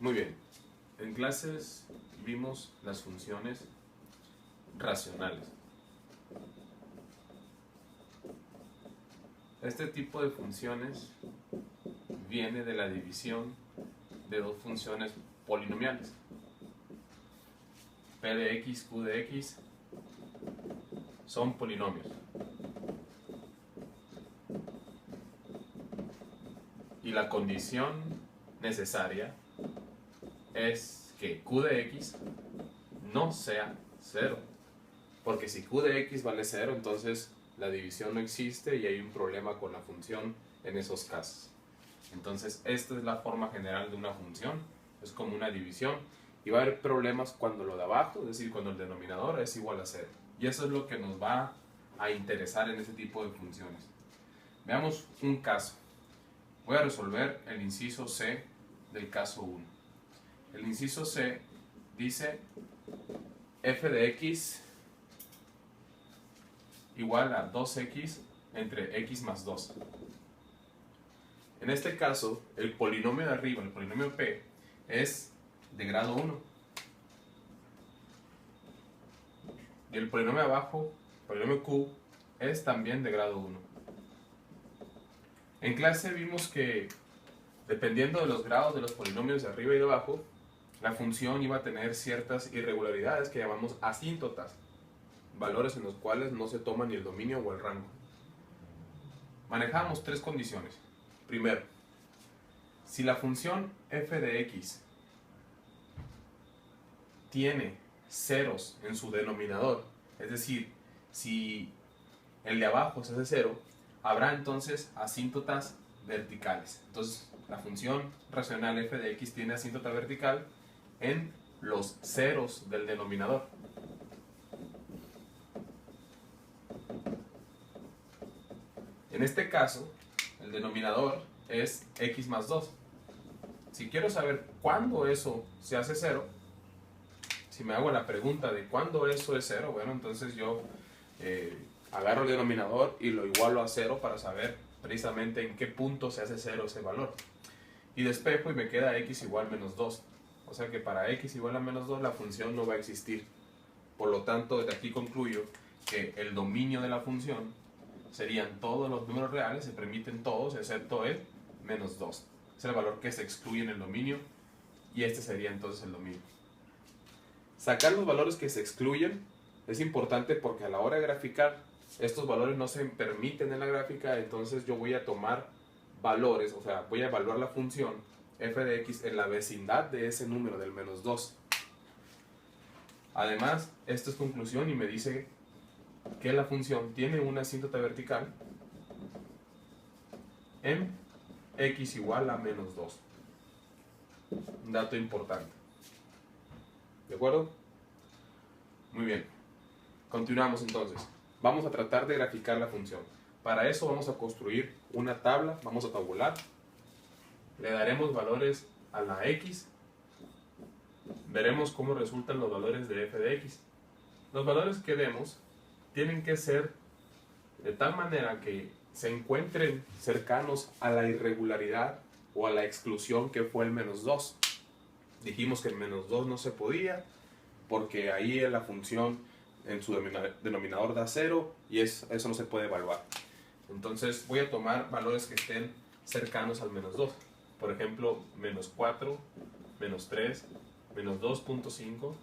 Muy bien, en clases vimos las funciones racionales. Este tipo de funciones viene de la división de dos funciones polinomiales. P de x, q de x son polinomios. Y la condición necesaria es que q de x no sea 0. Porque si q de x vale 0, entonces la división no existe y hay un problema con la función en esos casos. Entonces esta es la forma general de una función, es como una división. Y va a haber problemas cuando lo de abajo, es decir, cuando el denominador es igual a 0. Y eso es lo que nos va a interesar en ese tipo de funciones. Veamos un caso. Voy a resolver el inciso C del caso 1. El inciso C dice f de x igual a 2x entre x más 2. En este caso, el polinomio de arriba, el polinomio P, es de grado 1. Y el polinomio de abajo, el polinomio Q, es también de grado 1. En clase vimos que, dependiendo de los grados de los polinomios de arriba y de abajo, la función iba a tener ciertas irregularidades que llamamos asíntotas, valores en los cuales no se toma ni el dominio o el rango. Manejamos tres condiciones. Primero, si la función f de x tiene ceros en su denominador, es decir, si el de abajo se hace 0, habrá entonces asíntotas verticales. Entonces, la función racional f de x tiene asíntota vertical en los ceros del denominador. En este caso, el denominador es x más 2. Si quiero saber cuándo eso se hace 0, si me hago la pregunta de cuándo eso es 0, bueno, entonces yo agarro el denominador y lo igualo a 0 para saber precisamente en qué punto se hace 0 ese valor. Y despejo y me queda x igual menos 2. O sea que para x igual a menos 2 la función no va a existir. Por lo tanto, de aquí concluyo que el dominio de la función serían todos los números reales, se permiten todos excepto el menos 2. Es el valor que se excluye en el dominio y este sería entonces el dominio. Sacar los valores que se excluyen es importante porque a la hora de graficar estos valores no se permiten en la gráfica, entonces yo voy a tomar valores, o sea, voy a evaluar la función f de x en la vecindad de ese número del menos 2. Además, esto es conclusión y me dice que la función tiene una asíntota vertical en x igual a menos 2. Un dato importante. ¿De acuerdo? Muy bien. Continuamos entonces. Vamos a tratar de graficar la función. Para eso vamos a construir una tabla, vamos a tabular. Le daremos valores a la x. Veremos cómo resultan los valores de f de x. Los valores que demos tienen que ser de tal manera que se encuentren cercanos a la irregularidad o a la exclusión que fue el menos 2. Dijimos que el menos 2 no se podía porque ahí la función en su denominador da 0 y eso no se puede evaluar. Entonces voy a tomar valores que estén cercanos al menos 2. Por ejemplo, menos 4, menos 3, menos 2.5,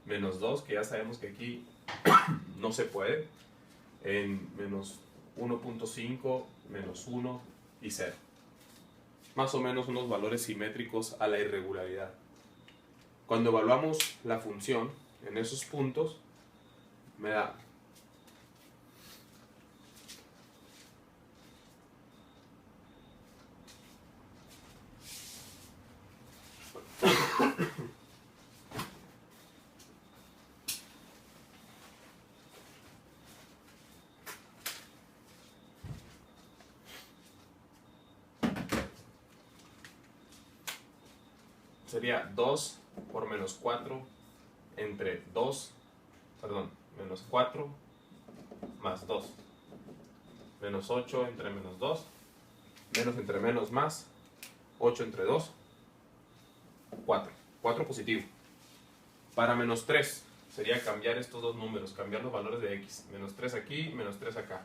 menos 2, que ya sabemos que aquí no se puede, en menos 1.5, menos 1 y 0. Más o menos unos valores simétricos a la irregularidad. Cuando evaluamos la función en esos puntos, me da sería 2 por menos 4 entre 2, menos 4 más 2. Menos 8 entre menos 2, menos entre menos más, 8 entre 2. 4. 4 positivo. Para menos 3 sería cambiar estos dos números, cambiar los valores de x. Menos 3 aquí, menos 3 acá.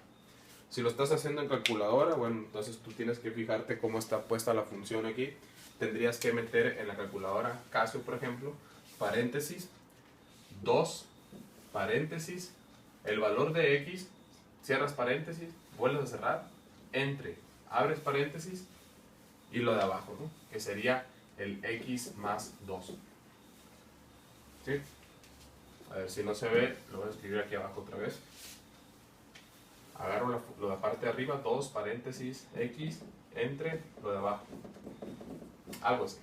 Si lo estás haciendo en calculadora, bueno, entonces tú tienes que fijarte cómo está puesta la función aquí. Tendrías que meter en la calculadora Casio, por ejemplo, paréntesis, 2, paréntesis, el valor de x, cierras paréntesis, vuelves a cerrar, entre, abres paréntesis y lo de abajo, ¿no? Que sería el x más 2. ¿Sí? A ver si no se ve, lo voy a escribir aquí abajo otra vez. Agarro lo de la parte de arriba, 2 paréntesis x, entre lo de abajo. Algo así.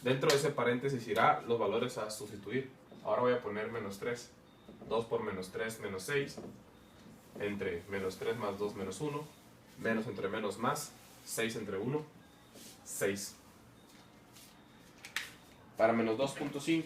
Dentro de ese paréntesis irá los valores a sustituir. Ahora voy a poner menos 3. 2 por menos 3, menos 6. Entre menos 3 más 2, menos 1. Menos entre menos más. 6 entre 1, 6. Para menos 2.5.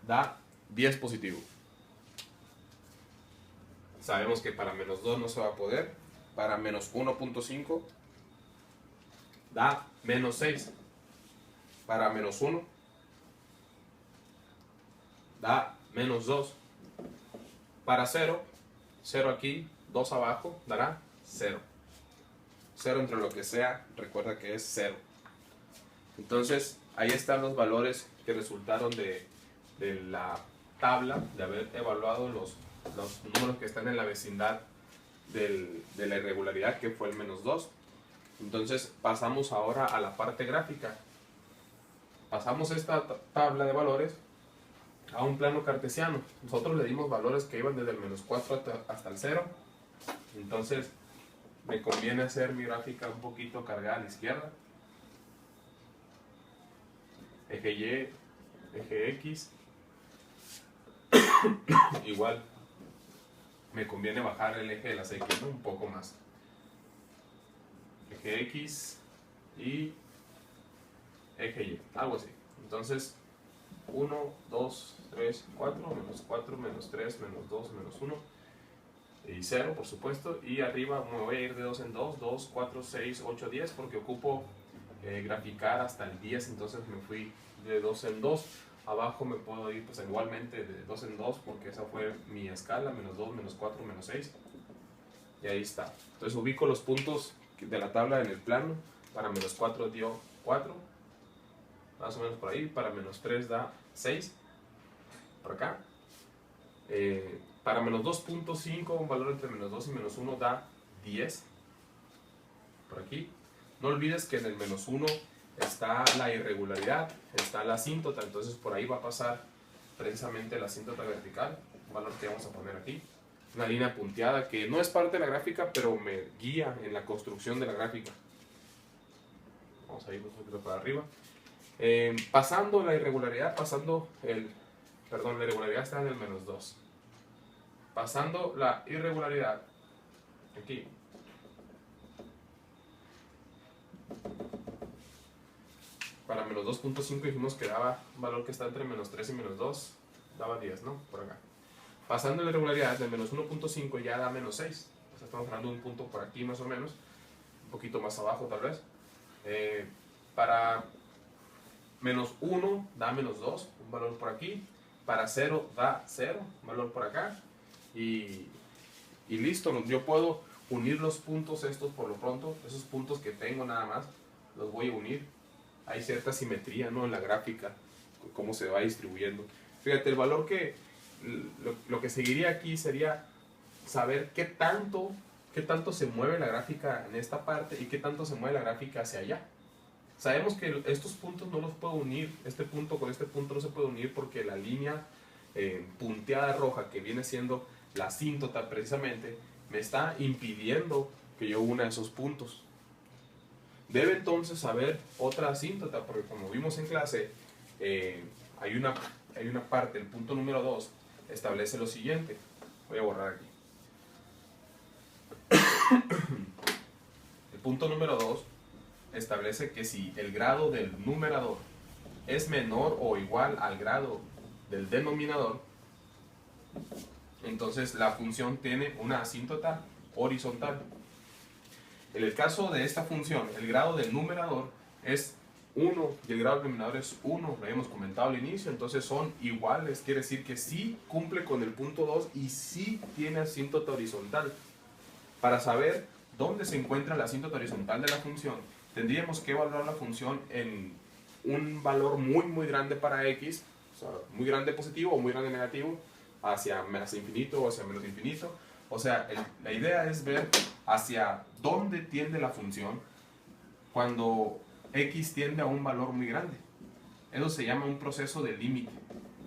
Da 10 positivo. Sabemos que para menos 2 no se va a poder. Para menos 1.5 da menos 6. Para menos 1 da menos 2. Para 0, 0 aquí, 2 abajo, dará 0. 0 entre lo que sea, recuerda que es 0. Entonces, ahí están los valores que resultaron de la tabla, de haber evaluado los números que están en la vecindad de la irregularidad, que fue el menos 2. Entonces pasamos ahora a la parte gráfica. Pasamos esta tabla de valores a un plano cartesiano. Nosotros le dimos valores que iban desde el menos 4 hasta el 0. Entonces me conviene hacer mi gráfica un poquito cargada a la izquierda. Eje Y, eje X. Igual me conviene bajar el eje de las X, ¿no? Un poco más. Eje X y eje Y, algo así. Entonces 1, 2, 3, 4, menos 4, menos 3, menos 2, menos 1 y 0, por supuesto. Y arriba me voy a ir de 2 en 2, 2, 4, 6, 8, 10, porque ocupo graficar hasta el 10, entonces me fui de 2 en 2. Abajo me puedo ir pues igualmente de 2 en 2, porque esa fue mi escala, menos 2, menos 4, menos 6. Y ahí está. Entonces ubico los puntos de la tabla en el plano. Para menos 4 dio 4, más o menos por ahí. Para menos 3 da 6, por acá. Para menos 2.5, un valor entre menos 2 y menos 1 da 10, por aquí. No olvides que en el menos 1 está la irregularidad, está la asíntota, entonces por ahí va a pasar precisamente la asíntota vertical, un valor que vamos a poner aquí. Una línea punteada que no es parte de la gráfica, pero me guía en la construcción de la gráfica. Vamos a ir un poquito para arriba. Pasando la irregularidad, la irregularidad está en el menos 2. Pasando la irregularidad, aquí. Para menos 2.5 dijimos que daba un valor que está entre menos 3 y menos 2, daba 10, ¿no? Por acá. Pasando la irregularidad de menos 1.5 ya da menos 6. O sea, estamos hablando de un punto por aquí más o menos, un poquito más abajo tal vez. Para menos 1 da menos 2, un valor por aquí. Para 0 da 0, un valor por acá. Y listo, yo puedo unir los puntos estos por lo pronto, esos puntos que tengo nada más, los voy a unir. Hay cierta simetría, ¿no?, en la gráfica, cómo se va distribuyendo. Fíjate, el valor que, lo que seguiría aquí sería saber qué tanto se mueve la gráfica en esta parte y qué tanto se mueve la gráfica hacia allá. Sabemos que estos puntos no los puedo unir, este punto con este punto no se puede unir porque la línea punteada roja, que viene siendo la asíntota precisamente, me está impidiendo que yo una esos puntos. Debe entonces haber otra asíntota, porque como vimos en clase, hay una parte, el punto número 2, establece lo siguiente. Voy a borrar aquí. El punto número 2 establece que si el grado del numerador es menor o igual al grado del denominador, entonces la función tiene una asíntota horizontal. En el caso de esta función, el grado del numerador es 1 y el grado del denominador es 1, lo habíamos comentado al inicio, entonces son iguales, quiere decir que sí cumple con el punto 2 y sí tiene asíntota horizontal. Para saber dónde se encuentra la asíntota horizontal de la función, tendríamos que evaluar la función en un valor muy grande para x, o sea, muy grande positivo o muy grande negativo, hacia más infinito o hacia menos infinito. O sea, la idea es ver hacia dónde tiende la función cuando x tiende a un valor muy grande. Eso se llama un proceso de límite,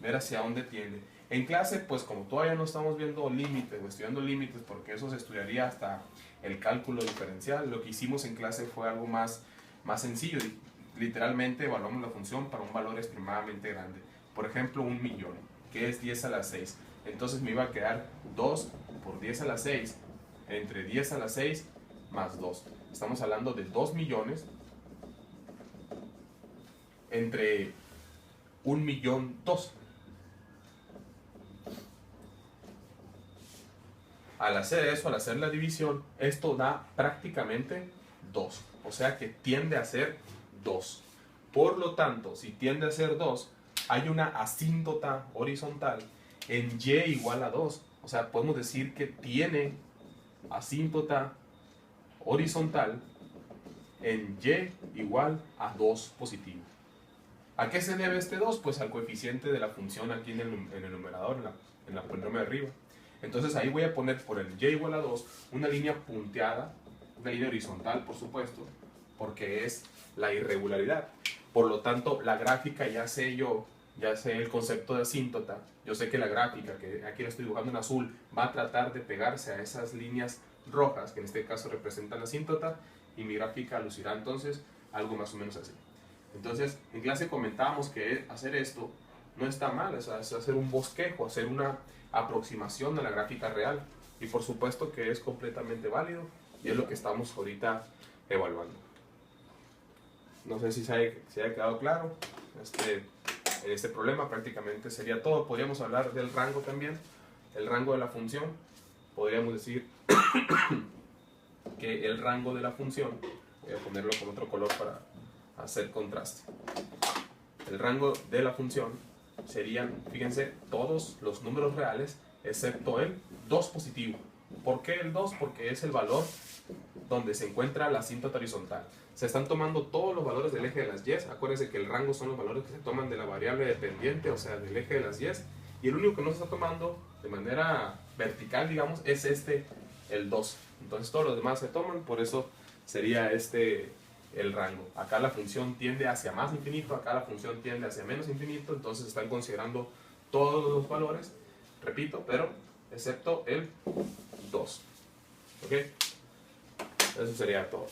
ver hacia dónde tiende. En clase, pues como todavía no estamos viendo límites o estudiando límites, porque eso se estudiaría hasta el cálculo diferencial, lo que hicimos en clase fue algo más sencillo. Literalmente evaluamos la función para un valor extremadamente grande. Por ejemplo, 1.000.000, que es 10 a la 6. Entonces me iba a quedar 2 por 10 a la 6 entre 10 a la 6 más 2. Estamos hablando de 2 millones entre 1.000.002. Al hacer eso, al hacer la división, esto da prácticamente 2. O sea que tiende a ser 2. Por lo tanto, si tiende a ser 2, hay una asíntota horizontal en y igual a 2. O sea, podemos decir que tiene asíntota horizontal en y igual a 2 positivo. ¿A qué se debe este 2? Pues al coeficiente de la función aquí en el numerador, en la polinomio de arriba. Entonces ahí voy a poner por el y igual a 2 una línea punteada, una línea horizontal por supuesto, porque es la irregularidad. Por lo tanto, la gráfica ya sé el concepto de asíntota, yo sé que la gráfica, que aquí la estoy dibujando en azul, va a tratar de pegarse a esas líneas rojas, que en este caso representan la asíntota, y mi gráfica lucirá entonces algo más o menos así. Entonces, en clase comentábamos que hacer esto no está mal, es hacer un bosquejo, hacer una aproximación de la gráfica real, y por supuesto que es completamente válido, y es lo que estamos ahorita evaluando. No sé si se haya quedado claro. En este problema prácticamente sería todo. Podríamos hablar del rango también, el rango de la función. Podríamos decir que el rango de la función, voy a ponerlo con otro color para hacer contraste. El rango de la función serían, fíjense, todos los números reales excepto el 2 positivo. ¿Por qué el 2? Porque es el valor donde se encuentra la asíntota horizontal. Se están tomando todos los valores del eje de las y. Acuérdense que el rango son los valores que se toman de la variable dependiente, o sea, del eje de las y. Y el único que no se está tomando de manera vertical, digamos, es el 2. Entonces todos los demás se toman, por eso sería el rango. Acá la función tiende hacia más infinito, acá la función tiende hacia menos infinito, entonces están considerando todos los valores, repito, pero excepto el 2. ¿Ok? Eso sería todo.